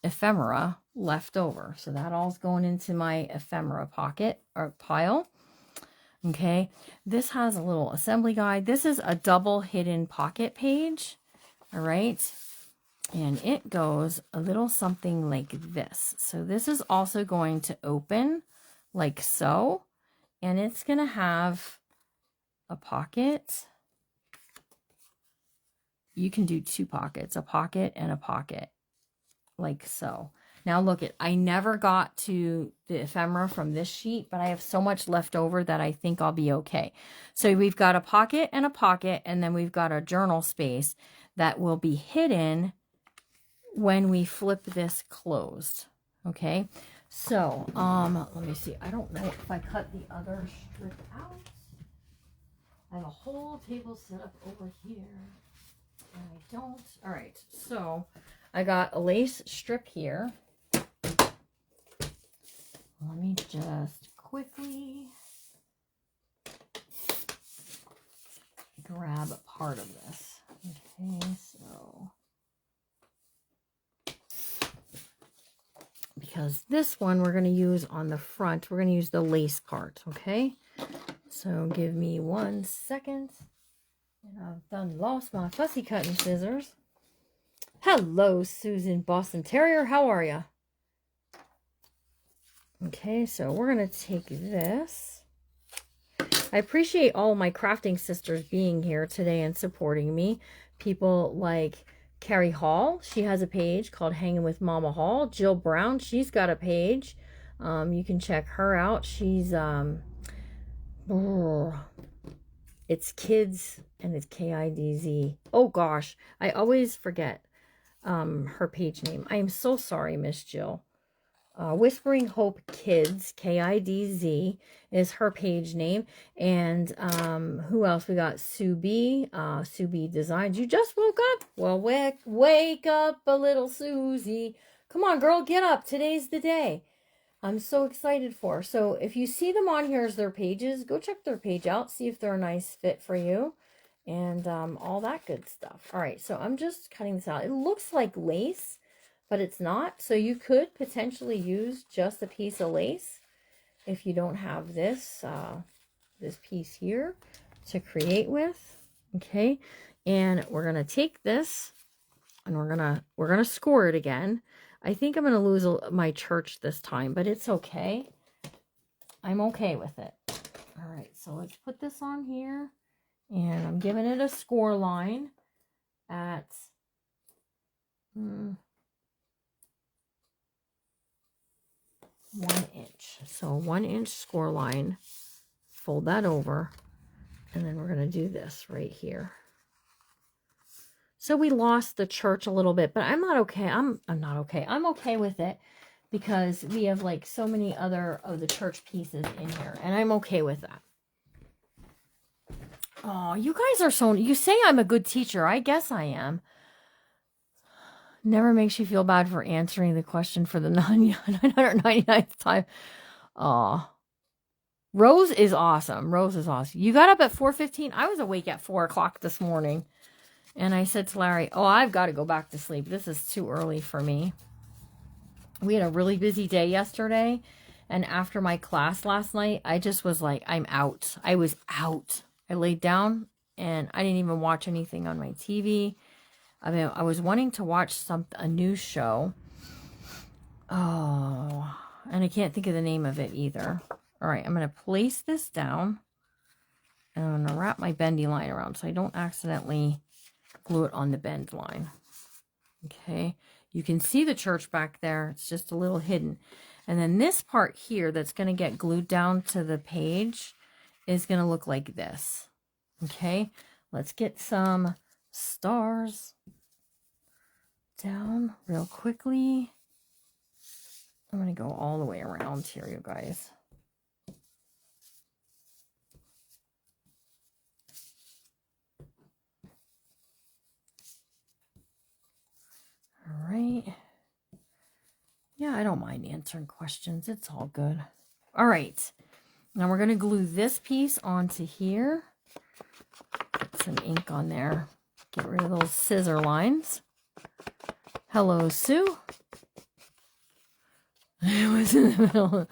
ephemera left over. So that all's going into my ephemera pocket or pile. Okay. This has a little assembly guide. This is a double hidden pocket page. All right. And it goes a little something like this. So this is also going to open like so. And it's going to have a pocket. You can do two pockets, a pocket and a pocket like so. Now look, I never got to the ephemera from this sheet, but I have so much left over that I think I'll be okay. So we've got a pocket, and then we've got a journal space that will be hidden when we flip this closed. Okay, so let me see. I don't know if I cut the other strip out. I have a whole table set up over here, and I don't. All right, so I got a lace strip here. Let me just quickly grab part of this. Okay, so because this one we're going to use on the front, we're going to use the lace part. Okay, so give me 1 second, and I've done lost my fussy cutting scissors. Hello, Susan Boston Terrier. How are you? Okay, so we're going to take this. I appreciate all my crafting sisters being here today and supporting me. People like Carrie Hall. She has a page called Hanging with Mama Hall. Jill Brown. She's got a page. You can check her out. She's, it's kids and it's KIDZ. Oh gosh, I always forget her page name. I am so sorry, Miss Jill. Whispering Hope Kids, KIDZ, is her page name. And who else? We got Sue B. Sue B Designs. You just woke up? Well, wake up a little Susie. Come on, girl, get up. Today's the day. I'm so excited for her. So if you see them on here as their pages, go check their page out. See if they're a nice fit for you. And all that good stuff. All right, so I'm just cutting this out. It looks like lace, but it's not. So you could potentially use just a piece of lace if you don't have this this piece here to create with. Okay, and we're gonna take this and we're gonna score it again. I think I'm gonna lose my church this time, but it's okay. I'm okay with it. All right, so let's put this on here, and I'm giving it a score line at 1 inch. So 1 inch score line, fold that over, and then we're going to do this right here. So we lost the church a little bit, but I'm not okay. I'm not okay. I'm okay with it because we have like so many other of the church pieces in here, and I'm okay with that. Oh, you guys are so, you say I'm a good teacher. I guess I am. Never makes you feel bad for answering the question for the 999th time. Oh, Rose is awesome. Rose is awesome. You got up at 4:15. I was awake at 4 o'clock this morning. And I said to Larry, oh, I've got to go back to sleep. This is too early for me. We had a really busy day yesterday. And after my class last night, I just was like, I'm out. I was out. I laid down and I didn't even watch anything on my TV. I mean, I was wanting to watch a news show. Oh, and I can't think of the name of it either. All right, I'm going to place this down. And I'm going to wrap my bendy line around so I don't accidentally glue it on the bend line. Okay. You can see the church back there. It's just a little hidden. And then this part here that's going to get glued down to the page is going to look like this. Okay, let's get some stars down real quickly. I'm going to go all the way around here, you guys. All right. Yeah, I don't mind answering questions. It's all good. All right. Now we're going to glue this piece onto here. Put some ink on there. Get rid of those scissor lines. Hello, Sue. It was in the middle.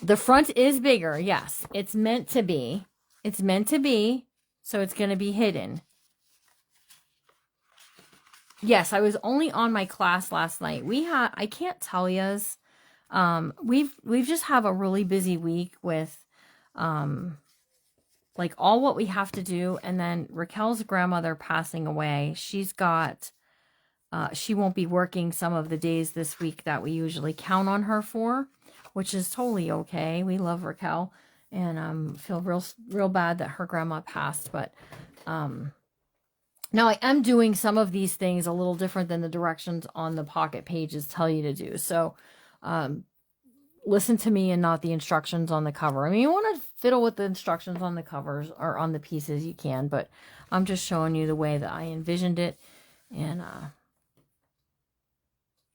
The front is bigger. Yes, it's meant to be. It's meant to be. So it's going to be hidden. Yes, I was only on my class last night. I can't tell yous. We've just have a really busy week with, like all what we have to do. And then Raquel's grandmother passing away. She's got, she won't be working some of the days this week that we usually count on her for, which is totally okay. We love Raquel and, feel real bad that her grandma passed, but, now, I am doing some of these things a little different than the directions on the pocket pages tell you to do. So, listen to me and not the instructions on the cover. I mean, you want to fiddle with the instructions on the covers or on the pieces, you can. But I'm just showing you the way that I envisioned it. And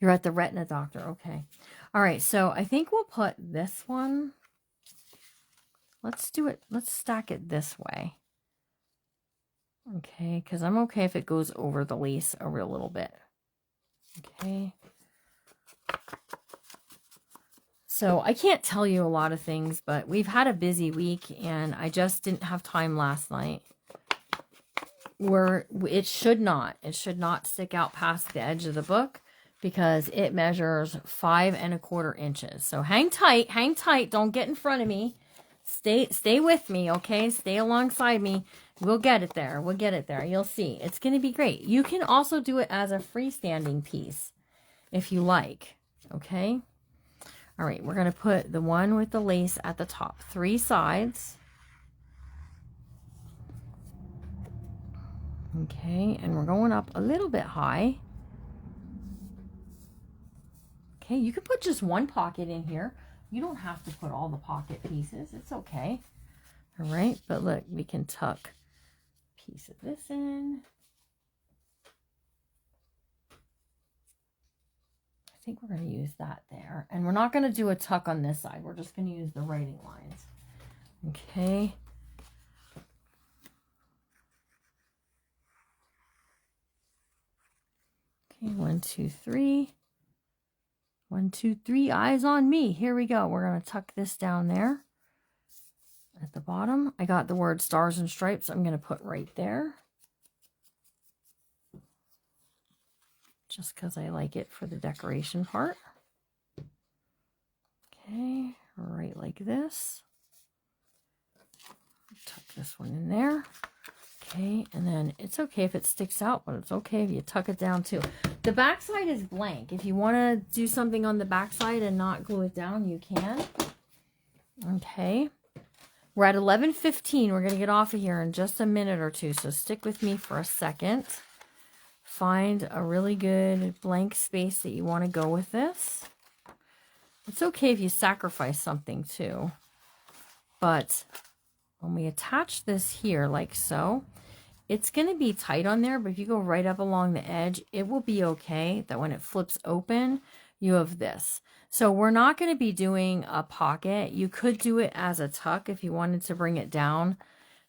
you're at the retina doctor. Okay. All right. So, I think we'll put this one. Let's do it. Let's stack it this way. Okay, because I'm okay if it goes over the lace a real little bit. Okay. So I can't tell you a lot of things, but we've had a busy week and I just didn't have time last night. It should not stick out past the edge of the book because it measures 5 1/4 inches. So hang tight. Don't get in front of me. Stay with me, okay? Stay alongside me. We'll get it there. You'll see. It's going to be great. You can also do it as a freestanding piece if you like, okay? All right, we're going to put the one with the lace at the top. 3 sides. Okay, and we're going up a little bit high. Okay, you can put just one pocket in here. You don't have to put all the pocket pieces. It's okay. All right, but look, we can tuck a piece of this in. I think we're going to use that there. And we're not going to do a tuck on this side. We're just going to use the writing lines. Okay. Okay, 1, 2, 3. 1, 2, 3, eyes on me. Here we go. We're going to tuck this down there at the bottom. I got the word stars and stripes. I'm going to put right there. Just because I like it for the decoration part. Okay, right like this. Tuck this one in there. Okay, and then it's okay if it sticks out, but it's okay if you tuck it down too. The back side is blank. If you want to do something on the back side and not glue it down, you can. Okay. We're at 11:15. We're going to get off of here in just a minute or two, so stick with me for a second. Find a really good blank space that you want to go with this. It's okay if you sacrifice something too, but when we attach this here like so, it's going to be tight on there, but if you go right up along the edge, it will be okay that when it flips open, you have this. So we're not going to be doing a pocket. You could do it as a tuck if you wanted to bring it down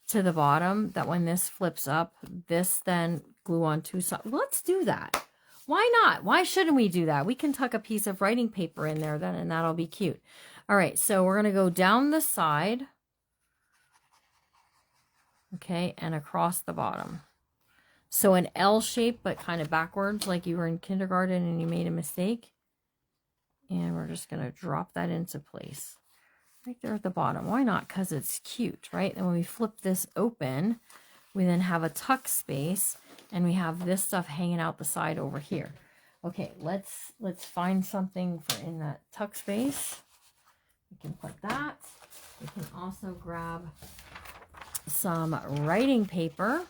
to the bottom, that when this flips up, this then glue on 2 sides. Let's do that. Why not? Why shouldn't we do that? We can tuck a piece of writing paper in there then, and that'll be cute. All right, so we're going to go down the side. Okay, and across the bottom. So an L shape, but kind of backwards, like you were in kindergarten and you made a mistake. And we're just going to drop that into place. Right there at the bottom. Why not? Because it's cute, right? And when we flip this open, we then have a tuck space. And we have this stuff hanging out the side over here. Okay, let's find something for in that tuck space. We can put that. We can also grab some writing paper.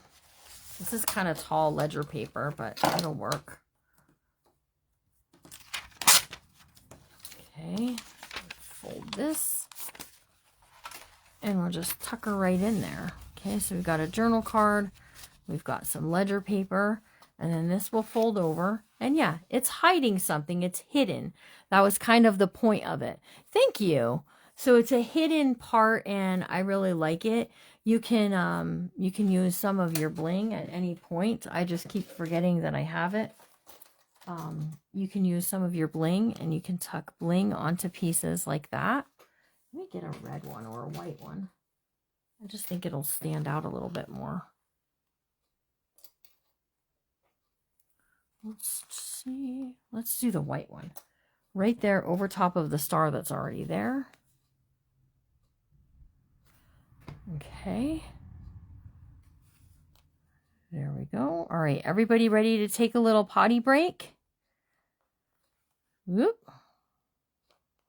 This is kind of tall ledger paper, but it'll work. Okay, fold this. And we'll just tuck her right in there. Okay, so we've got a journal card. We've got some ledger paper. And then this will fold over. And yeah, it's hiding something. It's hidden. That was kind of the point of it. Thank you. So it's a hidden part, and I really like it. You can use some of your bling at any point. I just keep forgetting that I have it. You can use some of your bling, and you can tuck bling onto pieces like that. Let me get a red one or a white one. I just think it'll stand out a little bit more. Let's see. Let's do the white one. Right there over top of the star that's already there. Okay. There we go. All right, everybody ready to take a little potty break? Whoop.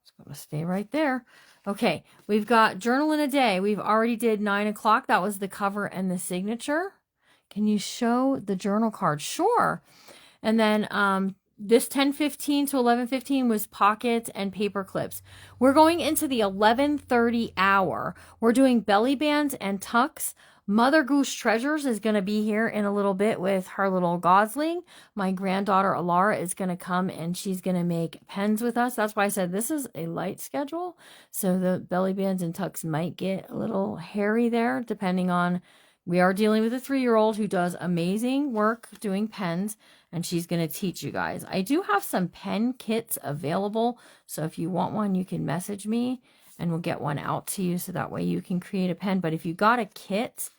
It's going to stay right there. Okay, we've got journal in a day. We've already did 9 o'clock. That was the cover and the signature. Can you show the journal card? Sure. And then this 10:15 to 11:15 was pockets and paper clips. We're going into the 11:30 hour. We're doing belly bands and tucks. Mother Goose Treasures is going to be here in a little bit with her little gosling. My granddaughter Alara is going to come and she's going to make pens with us. That's why I said this is a light schedule. So the belly bands and tucks might get a little hairy there depending on, we are dealing with a 3-year-old who does amazing work doing pens, and she's going to teach you guys. I do have some pen kits available, so if you want one, you can message me and we'll get one out to you so that way you can create a pen. But if you got a kit,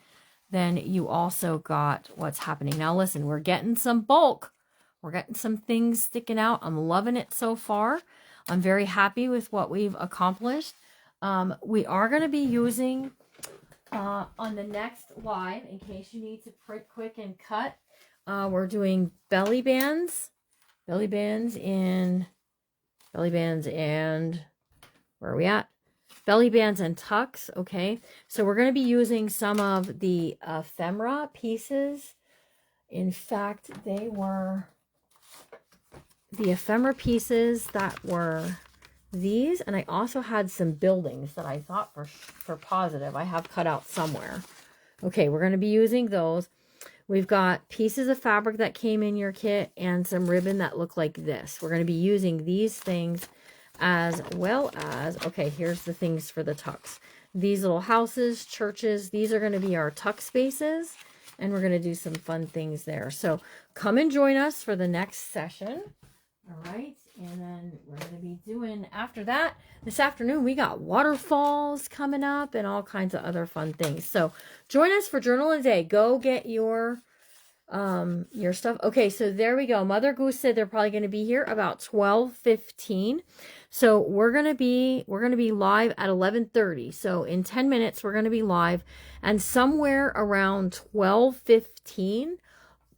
then you also got what's happening. Now listen, we're getting some bulk. We're getting some things sticking out. I'm loving it so far. I'm very happy with what we've accomplished. We are going to be using on the next live, in case you need to print quick and cut, we're doing belly bands and where are we at? Belly bands and tucks. Okay, so we're going to be using some of the ephemera pieces. In fact, they were the ephemera pieces that were these, and I also had some buildings that I thought for positive I have cut out somewhere. Okay, we're going to be using those. We've got pieces of fabric that came in your kit and some ribbon that look like this. We're going to be using these things as well as, okay, here's the things for the tucks. These little houses, churches, these are going to be our tuck spaces, and we're going to do some fun things there. So come and join us for the next session. All right, and then we're going to be doing, after that, this afternoon, we got waterfalls coming up and all kinds of other fun things. So join us for Journal a Day. Go get your stuff. Okay, so there we go. Mother Goose said they're probably going to be here about 12:15. So we're going to be live at 11:30. So in 10 minutes, we're going to be live, and somewhere around 12:15,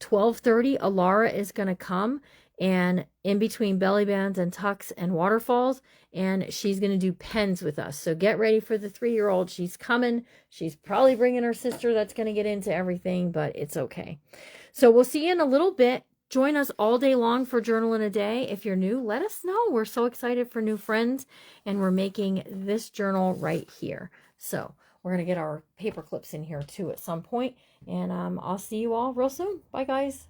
12:30, Alara is going to come, and in between belly bands and tucks and waterfalls, and she's going to do pens with us. So get ready for the 3-year-old. She's coming. She's probably bringing her sister that's going to get into everything, but it's okay. So we'll see you in a little bit. Join us all day long for Journal in a Day. If you're new, let us know. We're so excited for new friends, and we're making this journal right here. So we're going to get our paper clips in here too at some point, and I'll see you all real soon. Bye, guys.